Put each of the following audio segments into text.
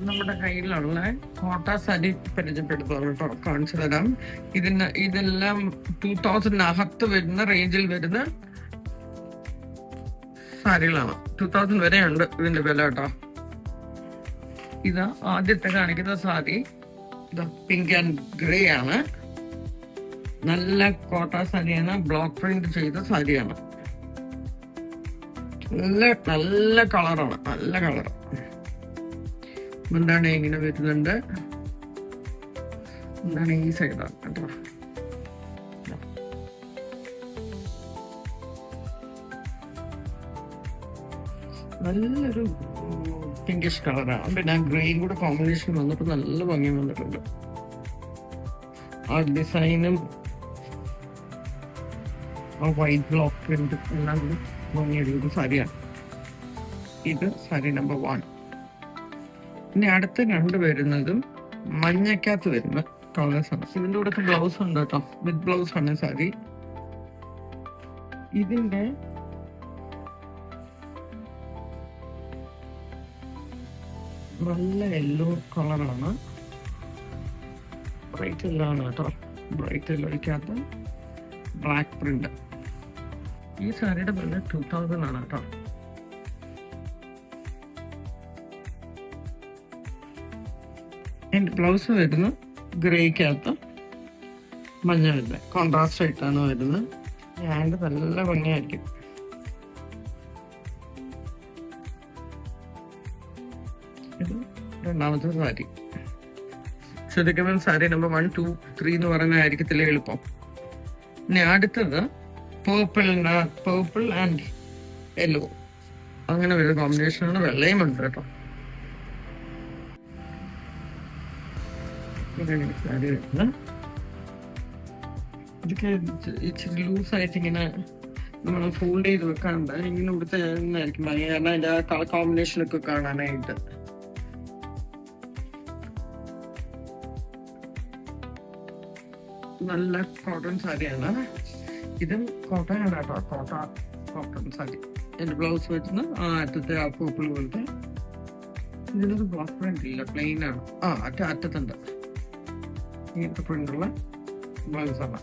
നമ്മുടെ കയ്യിലുള്ള കോട്ട സാരി പരിചയപ്പെടുത്തുക കേട്ടോ, കാണിച്ചു തരാം. ഇതെല്ലാം 2000 വരുന്ന റേഞ്ചിൽ വരുന്ന സാരികളാണ്. 2000 വരെ ഉണ്ട് ഇതിന്റെ വില കേട്ടോ. ഇത് ആദ്യത്തെ കാണിക്കുന്ന സാരി ഇത് പിങ്ക് ആൻഡ് ഗ്രേ ആണ്. നല്ല കോട്ട സാരിയാണ്, ബ്ലോക്ക് പ്രിന്റ് ചെയ്ത സാരിയാണ്. നല്ല കളറാണ്, നല്ല കളർ. എന്താണ് ഇങ്ങനെ വരുന്നുണ്ട്, എന്താണ് ഈ സൈഡാണ് കേട്ടോ. നല്ലൊരു പിങ്കിഷ് കളറാണ്. പിന്നെ ആ ഗ്രേയും കൂടെ കോമ്പിനേഷൻ വന്നപ്പോ നല്ല ഭംഗി വന്നിട്ടുണ്ട്. ആ ഡിസൈനും ആ വൈറ്റ് ബ്ലോക്ക് പ്രിന്റ് എല്ലാം കൂടി ഭംഗിയുള്ള സാരിയാണ്. ഇത് സാരി നമ്പർ 1. ഇനി അടുത്ത 2 വരുന്നതും മഞ്ഞക്കകത്ത് വരുന്ന കളേഴ്സ് ആണ്. ഇതിന്റെ കൂടെ ബ്ലൗസ് ഉണ്ട് കേട്ടോ, വിത്ത് ബ്ലൗസ് ആണ് സാരി. ഇതിന്റെ നല്ല യെല്ലോ കളറാണ്, ബ്രൈറ്റ് യെല്ലോ ആണ് കേട്ടോ. ബ്രൈറ്റ് യെല്ലോയ്ക്കകത്ത് ബ്ലാക്ക് പ്രിന്റ്. ഈ സാരിയുടെ വില 2000 ആണ് കേട്ടോ. അതിന്റെ ബ്ലൗസ് വരുന്നത് ഗ്രേക്കകത്ത് മഞ്ഞ വരുന്നത്, കോൺട്രാസ്റ്റ് ആയിട്ടാണ് വരുന്നത്. ഹാൻഡ് നല്ല ഭംഗിയായിരിക്കും. ഇത് രണ്ടാമത്തെ സാരി. ശരിക്കും സാരി നമ്പർ 1, 2, 3 എന്ന് പറയുന്നതായിരിക്കത്തില്ല എളുപ്പം. ഇനി അടുത്തത് പേർപ്പിൾ ആൻഡ് യെല്ലോ അങ്ങനെ വരുന്ന കോമ്പിനേഷനാണ്. വെള്ളയും ഉണ്ട് കേട്ടോ. സാരി വരുന്നത് ഇതൊക്കെ ഇച്ചിരി ലൂസായിട്ട് ഇങ്ങനെ നമ്മൾ ഫോൾഡ് ചെയ്ത് വെക്കാണ്ട് ഇങ്ങനെ കൊടുത്തായിരിക്കും ഭംഗി. കാരണം അതിന്റെ കളർ കോമ്പിനേഷനൊക്കെ കാണാനായിട്ട്. നല്ല കോട്ടൺ സാരിയാണ്. ഇതും കോട്ടയാണ് കേട്ടോ, കോട്ടൺ സാരി. എന്റെ ബ്ലൗസ് വെച്ചിന് ആ അറ്റത്തെ ആ പൂപ്പിൾ പോലത്തെ. ഇതിനൊരു ബ്ലോക്ക് പ്രിന്റ് ഇല്ല, പ്ലെയിൻ ആണ്. അറ്റത്തുണ്ട് ഇങ്ങനത്തെ പ്രിന്റുള്ള ബ്ലൗസ് ആണ്.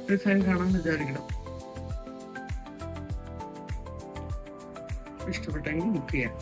ഡിസൈൻ കാണാൻ വിചാരിക്കണം. ഇഷ്ടപ്പെട്ടെങ്കിൽ ബുക്ക് ചെയ്യാം.